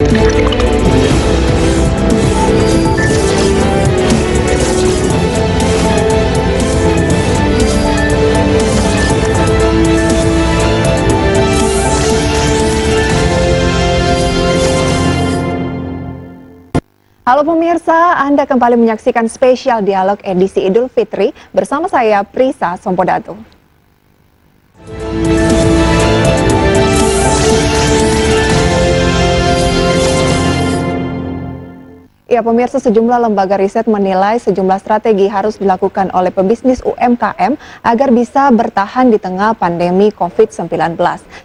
Halo pemirsa, Anda kembali menyaksikan spesial dialog edisi Idul Fitri bersama saya Prisa Sompodato. Ya pemirsa, sejumlah lembaga riset menilai sejumlah strategi harus dilakukan oleh pebisnis UMKM agar bisa bertahan di tengah pandemi COVID-19.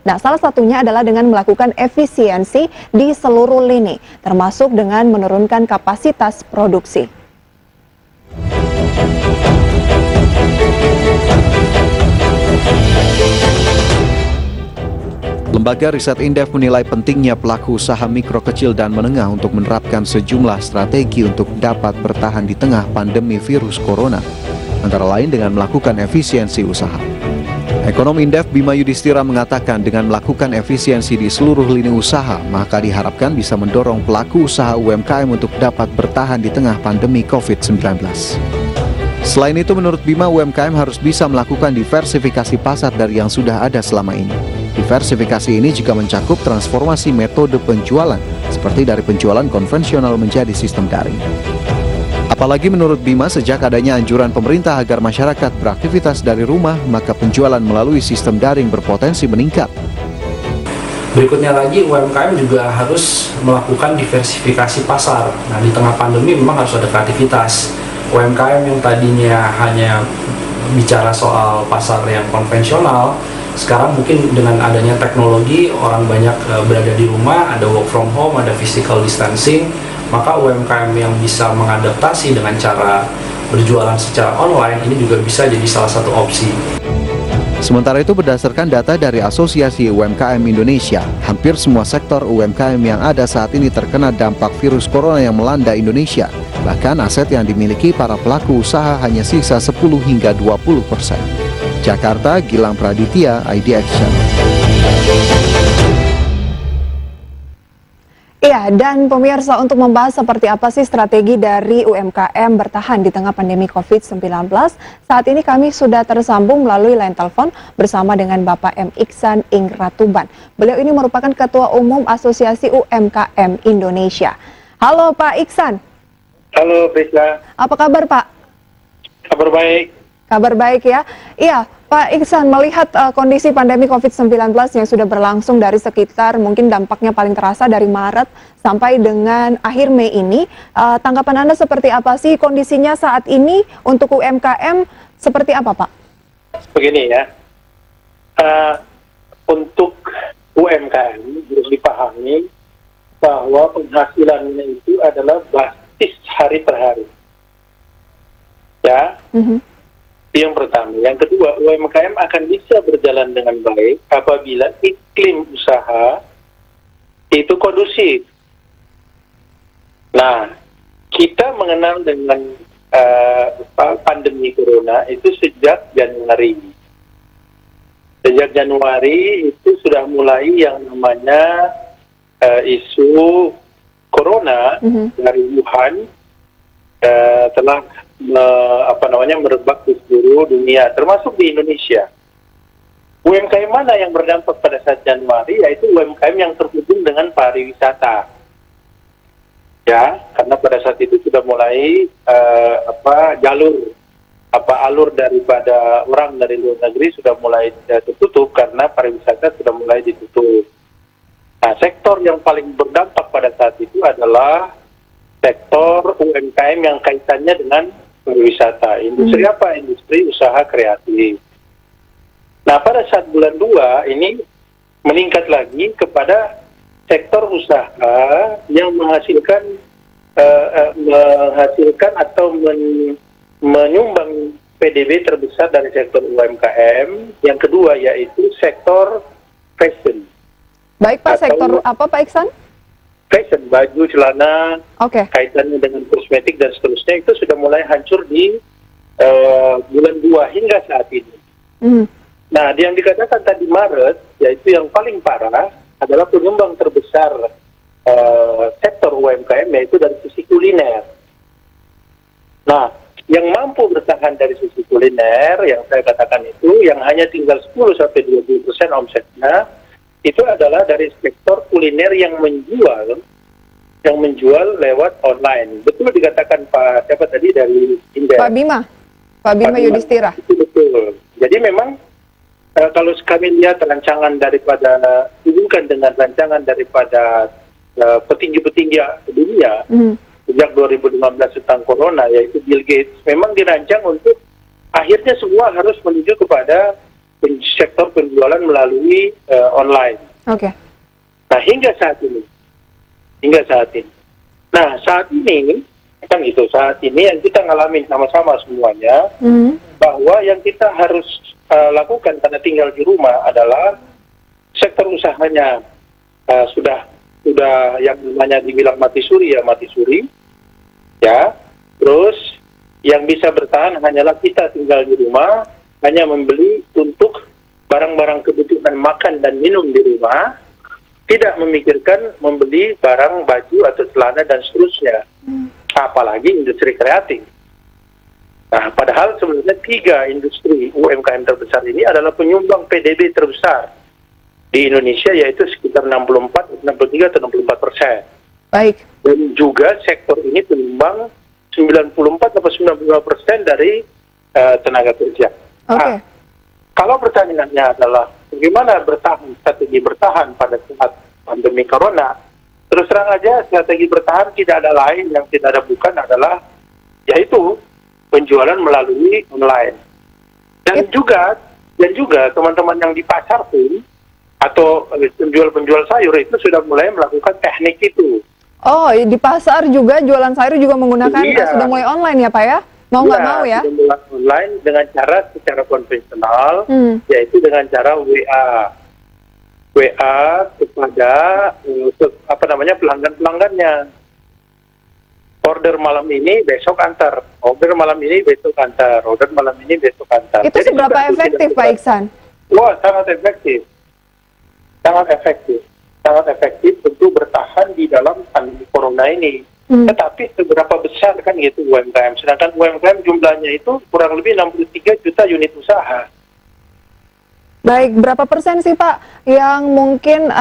Nah, salah satunya adalah dengan melakukan efisiensi di seluruh lini, termasuk dengan menurunkan kapasitas produksi. Lembaga riset Indef menilai pentingnya pelaku usaha mikro, kecil, dan menengah untuk menerapkan sejumlah strategi untuk dapat bertahan di tengah pandemi virus corona, antara lain dengan melakukan efisiensi usaha. Ekonom Indef Bima Yudhistira mengatakan dengan melakukan efisiensi di seluruh lini usaha, maka diharapkan bisa mendorong pelaku usaha UMKM untuk dapat bertahan di tengah pandemi COVID-19. Selain itu, menurut Bima, UMKM harus bisa melakukan diversifikasi pasar dari yang sudah ada selama ini. Diversifikasi ini juga mencakup transformasi metode penjualan, seperti dari penjualan konvensional menjadi sistem daring. Apalagi menurut Bima, sejak adanya anjuran pemerintah agar masyarakat beraktivitas dari rumah, maka penjualan melalui sistem daring berpotensi meningkat. Berikutnya lagi, UMKM juga harus melakukan diversifikasi pasar. Nah, di tengah pandemi memang harus ada kreativitas. UMKM yang tadinya hanya bicara soal pasar yang konvensional, sekarang mungkin dengan adanya teknologi, orang banyak berada di rumah, ada work from home, ada physical distancing, maka UMKM yang bisa mengadaptasi dengan cara berjualan secara online ini juga bisa jadi salah satu opsi. Sementara itu, berdasarkan data dari Asosiasi UMKM Indonesia, hampir semua sektor UMKM yang ada saat ini terkena dampak virus corona yang melanda Indonesia. Bahkan aset yang dimiliki para pelaku usaha hanya sisa 10 hingga 20%. Jakarta, Gilang Praditya, ID Action. Iya, dan pemirsa, untuk membahas seperti apa sih strategi dari UMKM bertahan di tengah pandemi COVID-19, saat ini kami sudah tersambung melalui line telepon bersama dengan Bapak M. Iksan Ingratuban. Beliau ini merupakan Ketua Umum Asosiasi UMKM Indonesia. Halo Pak Iksan. Halo Prisa. Apa kabar Pak? Kabar baik. Kabar baik ya. Iya, Pak Iksan, melihat kondisi pandemi COVID-19 yang sudah berlangsung dari sekitar mungkin dampaknya paling terasa dari Maret sampai dengan akhir Mei ini, tanggapan Anda seperti apa sih kondisinya saat ini untuk UMKM seperti apa Pak? Begini ya, untuk UMKM harus dipahami bahwa penghasilannya itu adalah basis hari per hari. Ya. Yang pertama. Yang kedua, UMKM akan bisa berjalan dengan baik apabila iklim usaha itu kondusif. Nah, kita mengenal dengan pandemi corona itu sejak Januari. Sejak Januari itu sudah mulai yang namanya isu corona dari Wuhan telah merebak di seluruh dunia, termasuk di Indonesia. UMKM mana yang berdampak pada saat Januari, yaitu UMKM yang terhubung dengan pariwisata. Ya, karena pada saat itu sudah mulai alur daripada orang dari luar negeri sudah mulai tertutup karena pariwisata sudah mulai ditutup. Nah, sektor yang paling berdampak pada saat itu adalah sektor UMKM yang kaitannya dengan pariwisata. Industri apa? Industri usaha kreatif. Nah, pada saat bulan 2 ini meningkat lagi kepada sektor usaha yang menghasilkan atau menyumbang PDB terbesar dari sektor UMKM. Yang kedua yaitu sektor fashion. Baik Pak, sektor apa Pak Iksan? Fashion, baju, celana, kaitannya dengan kosmetik dan seterusnya itu sudah mulai hancur di bulan 2 hingga saat ini. Nah, yang dikatakan tadi Maret, yaitu yang paling parah adalah penyumbang terbesar UMKM, yaitu dari sisi kuliner. Nah, yang mampu bertahan dari sisi kuliner, yang saya katakan itu, yang hanya tinggal 10-20% omsetnya, itu adalah dari sektor kuliner yang menjual lewat online. Betul dikatakan Pak siapa tadi dari Indef. Pak Bima Yudhistira. Betul. Jadi memang kalau kami lihat rancangan daripada hubungkan dengan rancangan daripada petinggi-petinggi dunia sejak 2015 tentang corona, yaitu Bill Gates, memang dirancang untuk akhirnya semua harus menuju kepada sektor penjualan melalui online. Oke. Nah, hingga saat ini. Nah, saat ini yang kita ngalamin sama-sama semuanya, bahwa yang kita harus lakukan karena tinggal di rumah adalah sektor usahanya sudah yang namanya dibilang mati suri, ya. Terus yang bisa bertahan hanyalah kita tinggal di rumah, hanya membeli untuk barang-barang kebutuhan makan dan minum di rumah, tidak memikirkan membeli barang baju atau celana dan seterusnya, apalagi industri kreatif. Nah, padahal sebenarnya 3 industri UMKM terbesar ini adalah penyumbang PDB terbesar di Indonesia, yaitu sekitar 63 atau 64%. Baik. Dan juga sektor ini penyumbang 94 atau 95% dari tenaga kerja. Oke. Nah, kalau pertanyaannya adalah bagaimana strategi bertahan pada saat pandemi corona, terus terang aja strategi bertahan tidak ada lain, yang tidak ada bukan adalah yaitu penjualan melalui online. Dan juga teman-teman yang di pasar pun atau penjual sayur itu sudah mulai melakukan teknik itu. Oh, di pasar juga jualan sayur juga menggunakan sudah mulai online ya Pak ya? Mau nggak mau ya? Sudah mulai online dengan cara secara konvensional, yaitu dengan cara WA kepada pelanggan-pelanggannya. Order malam ini besok antar, order malam ini besok antar, order malam ini besok antar. Itu Jadi seberapa efektif Pak Iksan? Wah, sangat efektif. Sangat efektif untuk bertahan di dalam pandemi corona ini. Tetapi seberapa besar kan gitu UMKM? Sedangkan UMKM jumlahnya itu kurang lebih 63 juta unit usaha. Baik, berapa persen sih Pak yang mungkin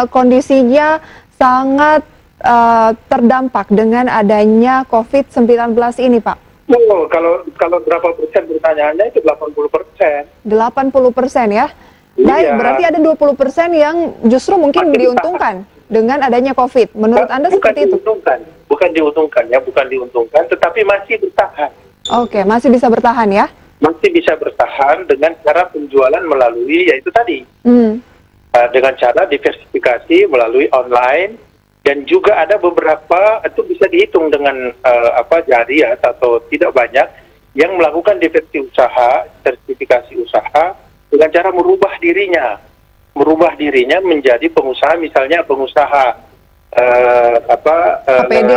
kondisinya sangat terdampak dengan adanya COVID-19 ini Pak? Oh, kalau berapa persen pertanyaannya itu 80%. 80% ya? Baik, berarti ada 20% yang justru mungkin diuntungkan dengan adanya COVID. Menurut Anda seperti itu? Bukan diuntungkan, tetapi masih bertahan. Oke, masih bisa bertahan ya? Masih bisa bertahan dengan cara penjualan melalui, yaitu tadi. Dengan cara diversifikasi melalui online, dan juga ada beberapa, itu bisa dihitung dengan jari ya, atau tidak banyak, yang melakukan diversifikasi usaha, dengan cara merubah dirinya menjadi pengusaha, misalnya pengusaha APD,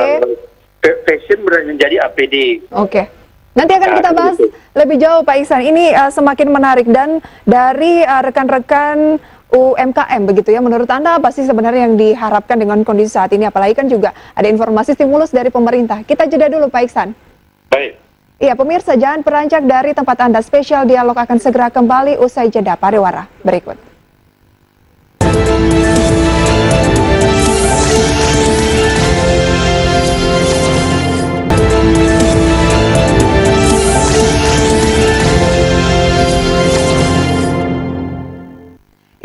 fashion menjadi APD. Oke. Nanti akan kita bahas lebih jauh Pak Iksan. Ini semakin menarik, dan dari rekan-rekan UMKM begitu ya, menurut Anda apa sih sebenarnya yang diharapkan dengan kondisi saat ini? Apalagi kan juga ada informasi stimulus dari pemerintah. Kita jeda dulu Pak Iksan. Baik. Iya, pemirsa, jangan beranjak dari tempat Anda. Spesial Dialog akan segera kembali usai jeda pariwara berikut.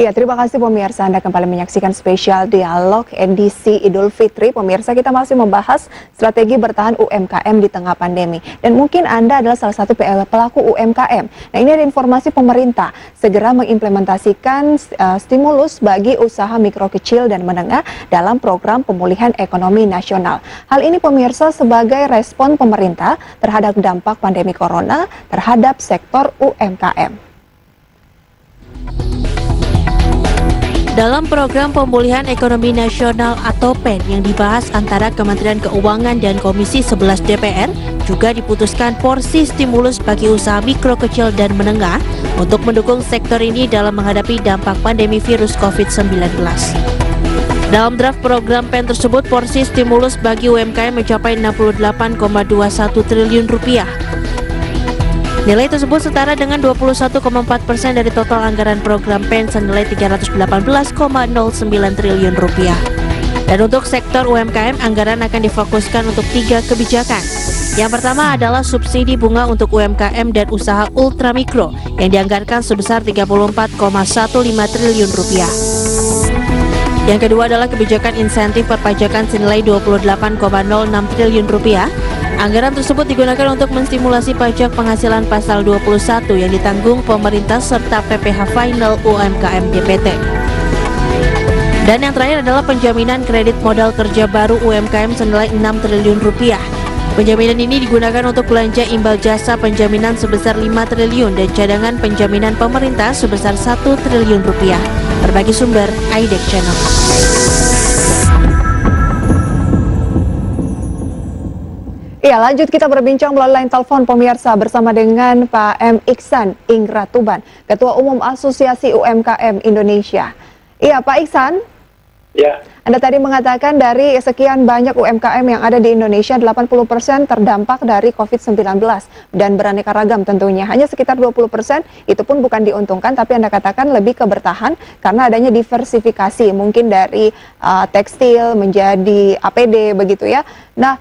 Iya, terima kasih pemirsa, Anda kembali menyaksikan Spesial Dialog edisi Idul Fitri. Pemirsa, kita masih membahas strategi bertahan UMKM di tengah pandemi. Dan mungkin Anda adalah salah satu pelaku UMKM. Nah, ini ada informasi pemerintah segera mengimplementasikan stimulus bagi usaha mikro kecil dan menengah dalam program pemulihan ekonomi nasional. Hal ini pemirsa sebagai respon pemerintah terhadap dampak pandemi corona terhadap sektor UMKM. Dalam program pemulihan ekonomi nasional atau PEN yang dibahas antara Kementerian Keuangan dan Komisi 11 DPR, juga diputuskan porsi stimulus bagi usaha mikro kecil dan menengah untuk mendukung sektor ini dalam menghadapi dampak pandemi virus COVID-19. Dalam draft program PEN tersebut, porsi stimulus bagi UMKM mencapai 68,21 triliun rupiah. Nilai tersebut setara dengan 21,4% dari total anggaran program PEN senilai 318,09 triliun rupiah. Dan untuk sektor UMKM, anggaran akan difokuskan untuk 3 kebijakan. Yang pertama adalah subsidi bunga untuk UMKM dan usaha ultramikro yang dianggarkan sebesar 34,15 triliun rupiah. Yang kedua adalah kebijakan insentif perpajakan senilai 28,06 triliun rupiah. Anggaran tersebut digunakan untuk menstimulasi pajak penghasilan pasal 21 yang ditanggung pemerintah serta PPh final UMKM DPT. Dan yang terakhir adalah penjaminan kredit modal kerja baru UMKM senilai 6 triliun rupiah. Penjaminan ini digunakan untuk belanja imbal jasa penjaminan sebesar 5 triliun dan cadangan penjaminan pemerintah sebesar 1 triliun rupiah. Berbagi sumber, IDEC Channel. Iya, lanjut kita berbincang melalui line telepon pemirsa bersama dengan Pak M. Iksan Ingratuban, Ketua Umum Asosiasi UMKM Indonesia. Iya, Pak Iksan. Ya. Anda tadi mengatakan dari sekian banyak UMKM yang ada di Indonesia, 80% terdampak dari COVID-19 dan beraneka ragam tentunya. Hanya sekitar 20% itu pun bukan diuntungkan, tapi Anda katakan lebih ke bertahan karena adanya diversifikasi, mungkin dari tekstil menjadi APD begitu ya. Nah,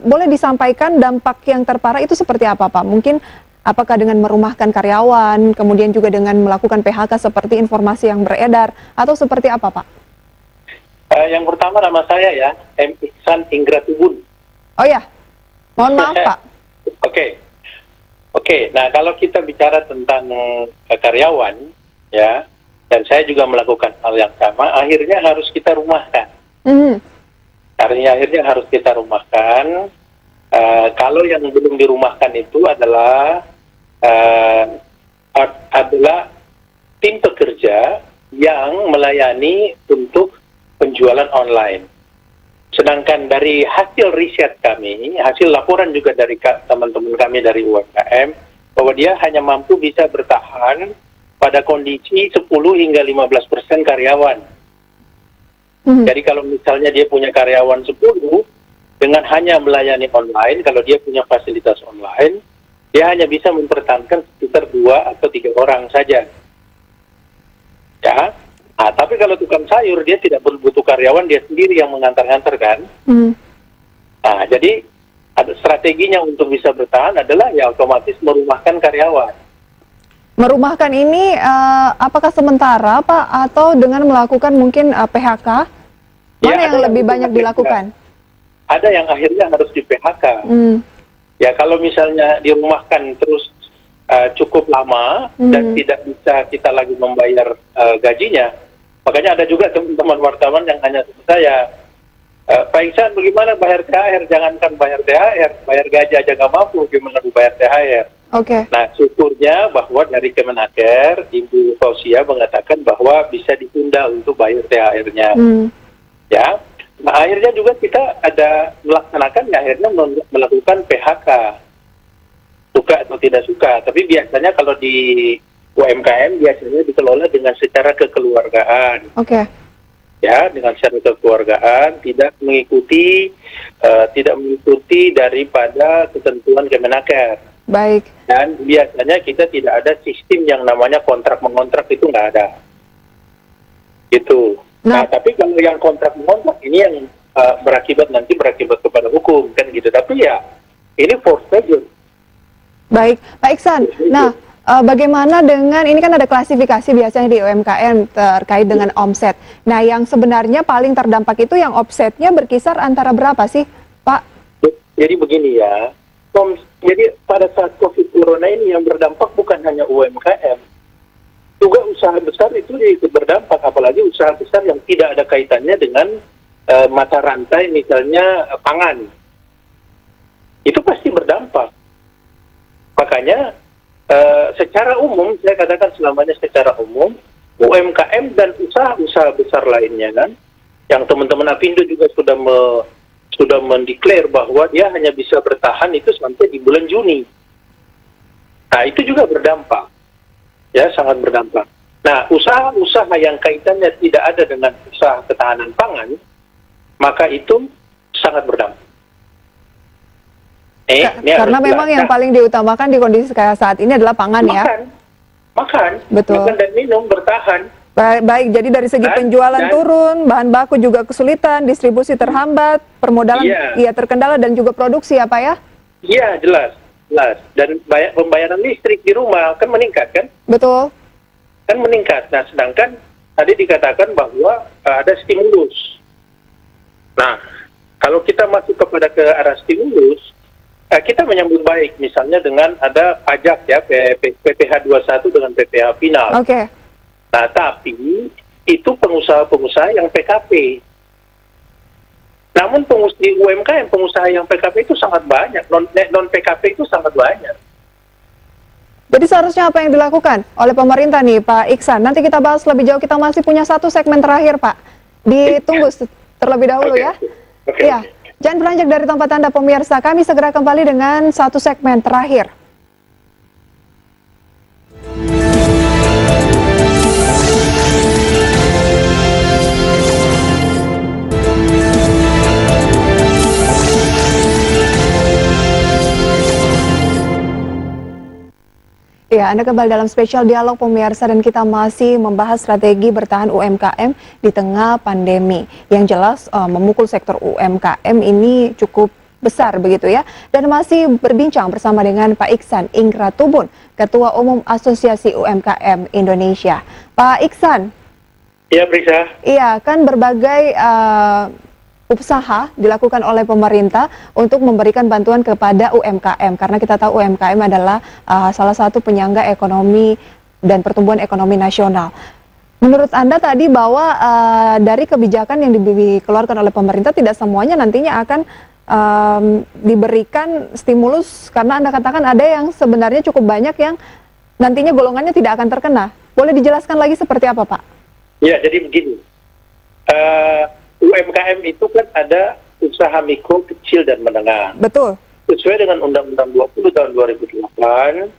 boleh disampaikan dampak yang terparah itu seperti apa, Pak? Mungkin apakah dengan merumahkan karyawan, kemudian juga dengan melakukan PHK seperti informasi yang beredar, atau seperti apa, Pak? Yang pertama nama saya ya, M. Iksan Ingratuban. Oh ya, mohon maaf Pak. Oke. Nah kalau kita bicara tentang karyawan, ya, dan saya juga melakukan hal yang sama, akhirnya harus kita rumahkan. Akhirnya harus kita rumahkan. Kalau yang belum dirumahkan itu adalah tim pekerja yang melayani untuk penjualan online. Sedangkan dari hasil riset kami, hasil laporan juga dari teman-teman kami dari UMKM, bahwa dia hanya mampu bisa bertahan pada kondisi 10 hingga 15% karyawan. Jadi kalau misalnya dia punya karyawan 10, dengan hanya melayani online, kalau dia punya fasilitas online, dia hanya bisa mempertahankan sekitar 2 atau 3 orang saja. Ya. Nah, tapi kalau tukang sayur dia tidak butuh karyawan, dia sendiri yang mengantar-ngantar kan. Nah, jadi ada strateginya untuk bisa bertahan adalah ya otomatis merumahkan karyawan. Merumahkan ini apakah sementara Pak atau dengan melakukan mungkin PHK? Mana yang lebih banyak dilakukan? Ada yang akhirnya harus di PHK. Ya kalau misalnya dirumahkan terus cukup lama dan tidak bisa kita lagi membayar gajinya. Makanya ada juga teman-teman wartawan yang hanya seperti saya, Pak Iksan bagaimana bayar THR? Jangankan bayar THR, bayar gaji aja nggak mampu, gimana bayar THR? Oke. Nah syukurnya bahwa dari Kemenaker, Ibu Fausia mengatakan bahwa bisa ditunda untuk bayar THR-nya. Ya, nah akhirnya juga kita ada melaksanakan, ya, akhirnya melakukan PHK. Suka atau tidak suka, tapi biasanya kalau di UMKM biasanya dikelola dengan secara kekeluargaan. Oke. Ya, dengan secara kekeluargaan, tidak mengikuti daripada ketentuan Kemenaker. Baik. Dan biasanya kita tidak ada sistem yang namanya kontrak mengontrak, itu nggak ada. Gitu. Nah, tapi kalau yang kontrak mengontrak ini yang berakibat kepada hukum kan gitu. Tapi ya ini force majeure. Baik, Pak Iksan. Nah, bagaimana dengan ini kan ada klasifikasi biasanya di UMKM terkait dengan omset. Nah, yang sebenarnya paling terdampak itu yang omsetnya berkisar antara berapa sih, Pak? Jadi begini ya. Jadi pada saat COVID Corona ini yang berdampak bukan hanya UMKM. Juga usaha besar itu ikut berdampak, apalagi usaha besar yang tidak ada kaitannya dengan mata rantai misalnya pangan. Itu pasti berdampak. Makanya secara umum, saya katakan selamanya secara umum, UMKM dan usaha-usaha besar lainnya kan, yang teman-teman Apindo juga sudah mendeklar bahwa dia hanya bisa bertahan itu sampai di bulan Juni. Nah itu juga berdampak, ya sangat berdampak. Nah, usaha-usaha yang kaitannya tidak ada dengan usaha ketahanan pangan, maka itu sangat berdampak. Karena memang yang paling diutamakan di kondisi kayak saat ini adalah pangan ya. Makan, Betul. makan dan minum bertahan. Baik, jadi dari segi penjualan turun, bahan baku juga kesulitan, distribusi terhambat, permodalan terkendala dan juga produksi ya Pak ya? Iya, jelas. Dan pembayaran listrik di rumah kan meningkat kan? Betul. Kan meningkat. Nah, sedangkan tadi dikatakan bahwa ada stimulus. Nah, kalau kita masuk ke arah stimulus, kita menyambut baik misalnya dengan ada pajak ya, PPh 21 dengan PPh final. Oke. Nah, tapi itu pengusaha-pengusaha yang PKP. Namun di UMKM pengusaha yang PKP itu sangat banyak, non PKP itu sangat banyak. Jadi seharusnya apa yang dilakukan oleh pemerintah nih Pak Iksan? Nanti kita bahas lebih jauh, kita masih punya satu segmen terakhir Pak. Ditunggu terlebih dahulu ya. Iya, jangan beranjak dari tempat Anda pemirsa, kami segera kembali dengan satu segmen terakhir. Ya, Anda kembali dalam spesial dialog pemirsa dan kita masih membahas strategi bertahan UMKM di tengah pandemi. Yang jelas memukul sektor UMKM ini cukup besar begitu ya. Dan masih berbincang bersama dengan Pak Iksan Ingratubun, Ketua Umum Asosiasi UMKM Indonesia. Pak Iksan. Iya, Brisa. Iya, kan berbagai usaha dilakukan oleh pemerintah untuk memberikan bantuan kepada UMKM karena kita tahu UMKM adalah salah satu penyangga ekonomi dan pertumbuhan ekonomi nasional. Menurut Anda tadi bahwa dari kebijakan yang dikeluarkan oleh pemerintah tidak semuanya nantinya akan diberikan stimulus karena Anda katakan ada yang sebenarnya cukup banyak yang nantinya golongannya tidak akan terkena. Boleh dijelaskan lagi seperti apa, Pak? Ya, jadi begini. UMKM itu kan ada usaha mikro, kecil, dan menengah. Betul. Sesuai dengan Undang-Undang 20 tahun 2008,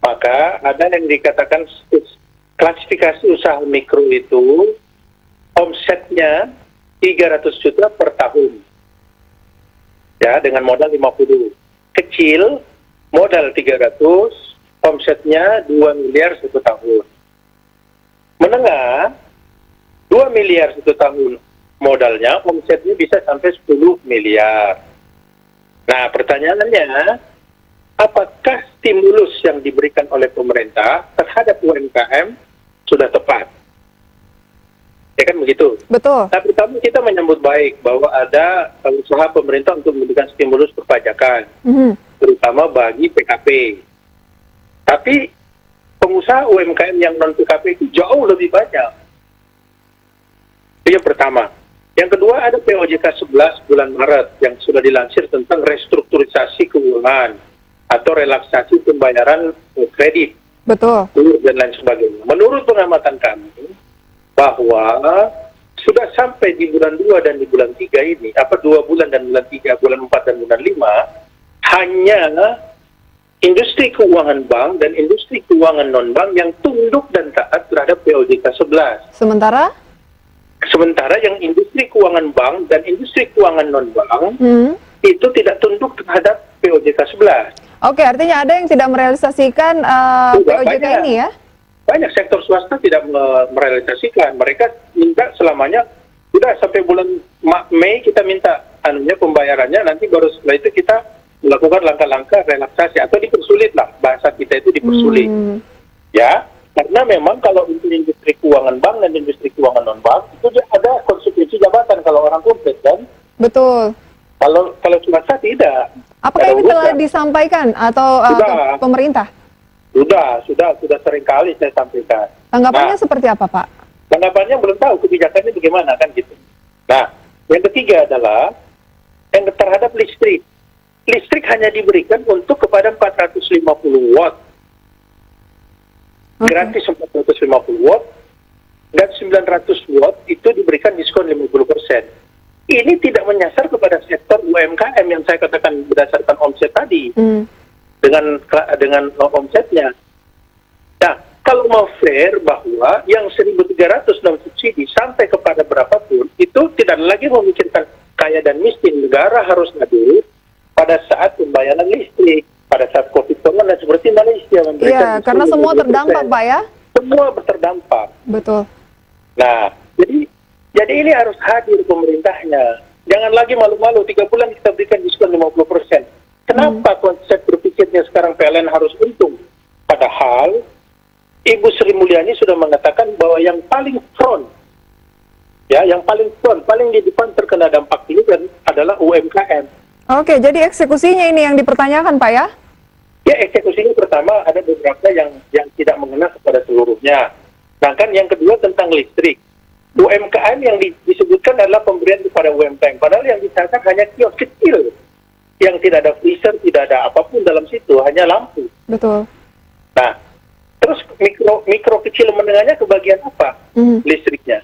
maka ada yang dikatakan klasifikasi usaha mikro itu omsetnya 300 juta per tahun. Ya, dengan modal 50. Kecil, modal 300, omsetnya 2 miliar satu tahun. Menengah, 2 miliar satu tahun modalnya, omsetnya bisa sampai 10 miliar. Nah, pertanyaannya, apakah stimulus yang diberikan oleh pemerintah terhadap UMKM sudah tepat? Ya kan begitu? Betul. Nah, pertama kita menyambut baik bahwa ada usaha pemerintah untuk memberikan stimulus perpajakan, terutama bagi PKP. Tapi pengusaha UMKM yang non-PKP itu jauh lebih banyak. Itu yang pertama. Yang kedua, ada POJK 11 bulan Maret yang sudah dilansir tentang restrukturisasi keuangan atau relaksasi pembayaran kredit. Betul. Dan lain sebagainya. Menurut pengamatan kami, bahwa sudah sampai di bulan 2 dan di bulan 3 ini, 2 bulan dan bulan 3, bulan 4 dan bulan 5, hanya industri keuangan bank dan industri keuangan non-bank yang tunduk dan taat terhadap POJK 11. Sementara yang industri keuangan bank dan industri keuangan non-bank itu tidak tunduk terhadap POJK 11. Oke, artinya ada yang tidak merealisasikan POJK ini ya? Banyak sektor swasta tidak merealisasikan. Mereka minta selamanya, sudah sampai bulan Mei kita minta pembayarannya, nanti baru setelah itu kita melakukan langkah-langkah relaksasi atau dipersulit lah, bahasa kita itu dipersulit. Ya. Karena memang kalau untuk industri keuangan bank dan industri keuangan non-bank itu ada konsekuensi jabatan kalau orang komplit kan? Betul. Kalau swasta tidak. Apakah ini telah disampaikan atau pemerintah? Sudah sering kali saya sampaikan. Tanggapannya seperti apa, Pak? Tanggapannya belum tahu kebijakannya bagaimana kan gitu. Nah, yang ketiga adalah yang terhadap listrik. Listrik hanya diberikan untuk kepada 450 watt. Gratis 450 watt dan 900 watt itu diberikan diskon 50%. Ini tidak menyasar kepada sektor UMKM yang saya katakan berdasarkan omset tadi dengan omsetnya. Nah, kalau mau fair bahwa yang 1.306 subsidi sampai kepada berapapun itu tidak lagi memikirkan kaya dan miskin. Negara harus hadir pada saat pembayaran listrik, pada saat COVID corona seperti Malaysia memberikan. Iya, karena semua terdampak, Pak ya. Semua terdampak. Betul. Nah, jadi ini harus hadir pemerintahnya. Jangan lagi malu-malu 3 bulan kita berikan diskon 50%. Kenapa konsep berpikirnya sekarang PLN harus untung? Padahal Ibu Sri Mulyani sudah mengatakan bahwa yang paling front, ya, yang paling front, paling di depan terkena dampak ini kan adalah UMKM. Oke, jadi eksekusinya ini yang dipertanyakan, Pak ya? Ya, eksekusinya pertama ada beberapa yang tidak mengena kepada seluruhnya. Sedangkan yang kedua tentang listrik. UMKM yang disebutkan adalah pemberian kepada UMKM. Padahal yang dicatat hanya kios kecil. Yang tidak ada freezer, tidak ada apapun dalam situ, hanya lampu. Betul. Nah, terus mikro kecil menengahnya ke bagian apa? Listriknya.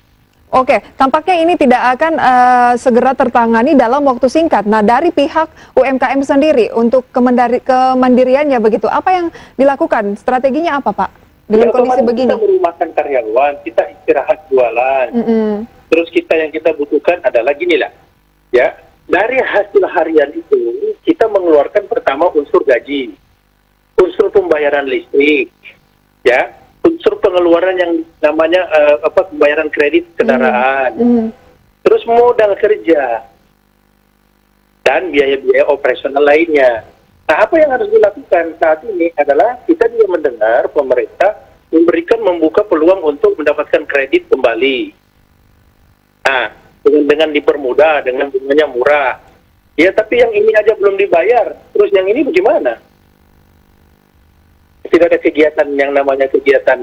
Oke, tampaknya ini tidak akan segera tertangani dalam waktu singkat. Nah, dari pihak UMKM sendiri untuk kemandiriannya begitu, apa yang dilakukan? Strateginya apa, Pak? Dengan kondisi begini. Kita merumahkan karyawan, kita istirahat jualan. Terus yang kita butuhkan adalah gini lah, ya. Dari hasil harian itu kita mengeluarkan pertama unsur gaji, unsur pembayaran listrik, ya, unsur pengeluaran yang namanya pembayaran kredit kendaraan, terus modal kerja dan biaya-biaya operasional lainnya. Nah, apa yang harus dilakukan saat ini adalah kita juga mendengar pemerintah membuka peluang untuk mendapatkan kredit kembali. Nah, dengan dipermudah, dengan bunganya murah. Ya, tapi yang ini aja belum dibayar. Terus yang ini bagaimana? Tidak ada kegiatan yang namanya kegiatan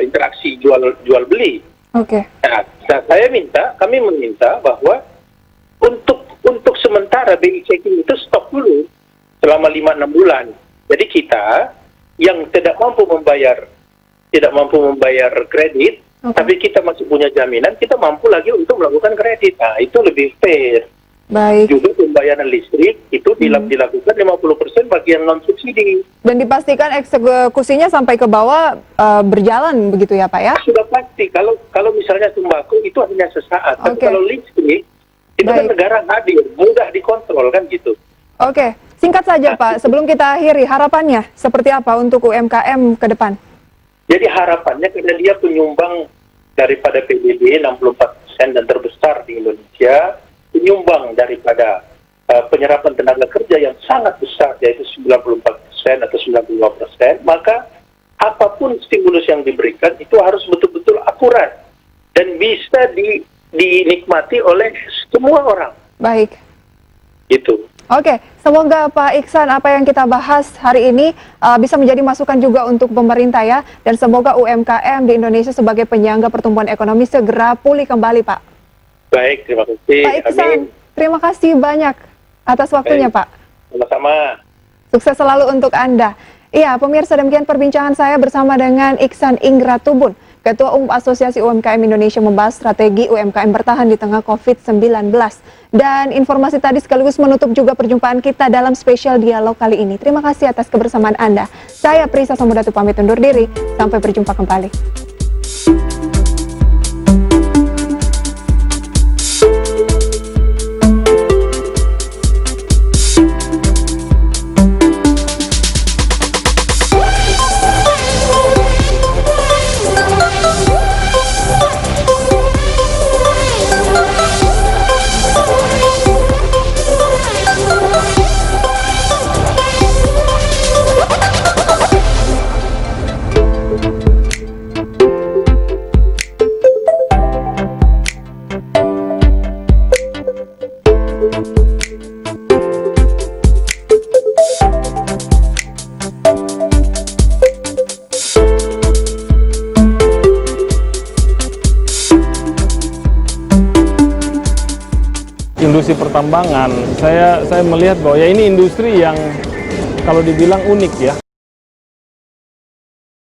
interaksi jual beli. Oke. Nah, kami meminta bahwa untuk sementara BI checking itu stop dulu selama 5-6 bulan. Jadi kita yang tidak mampu membayar kredit, tapi kita masih punya jaminan, kita mampu lagi untuk melakukan kredit. Nah, itu lebih fair. Baik. Juga pembayaran listrik itu dilakukan 50% bagi yang non-subsidi. Dan dipastikan eksekusinya sampai ke bawah berjalan begitu ya, Pak ya? Sudah pasti. Kalau misalnya sembako itu hanya sesaat. Tapi kalau listrik, itu kan negara hadir, mudah dikontrol kan gitu. Oke, singkat saja Pak, sebelum kita akhiri, harapannya seperti apa untuk UMKM ke depan? Jadi harapannya karena dia penyumbang daripada PDB 64% dan terbesar di Indonesia, penyumbang daripada penyerapan tenaga kerja yang sangat besar, yaitu 94% atau 95%, maka apapun stimulus yang diberikan itu harus betul-betul akurat dan bisa dinikmati oleh semua orang. Baik. Gitu. Oke, semoga Pak Iksan apa yang kita bahas hari ini bisa menjadi masukan juga untuk pemerintah ya, dan semoga UMKM di Indonesia sebagai penyangga pertumbuhan ekonomi segera pulih kembali, Pak. Baik, terima kasih. Pak Iksan, terima kasih banyak atas waktunya, Pak. Sama-sama. Sukses selalu untuk Anda. Iya, pemirsa, demikian perbincangan saya bersama dengan Iksan Ingratubun, Ketua Umum Asosiasi UMKM Indonesia, membahas strategi UMKM bertahan di tengah COVID-19. Dan informasi tadi sekaligus menutup juga perjumpaan kita dalam spesial dialog kali ini. Terima kasih atas kebersamaan Anda. Saya Prisa Samudatu pamit undur diri. Sampai berjumpa kembali. Industri pertambangan, saya melihat bahwa ya ini industri yang kalau dibilang unik ya.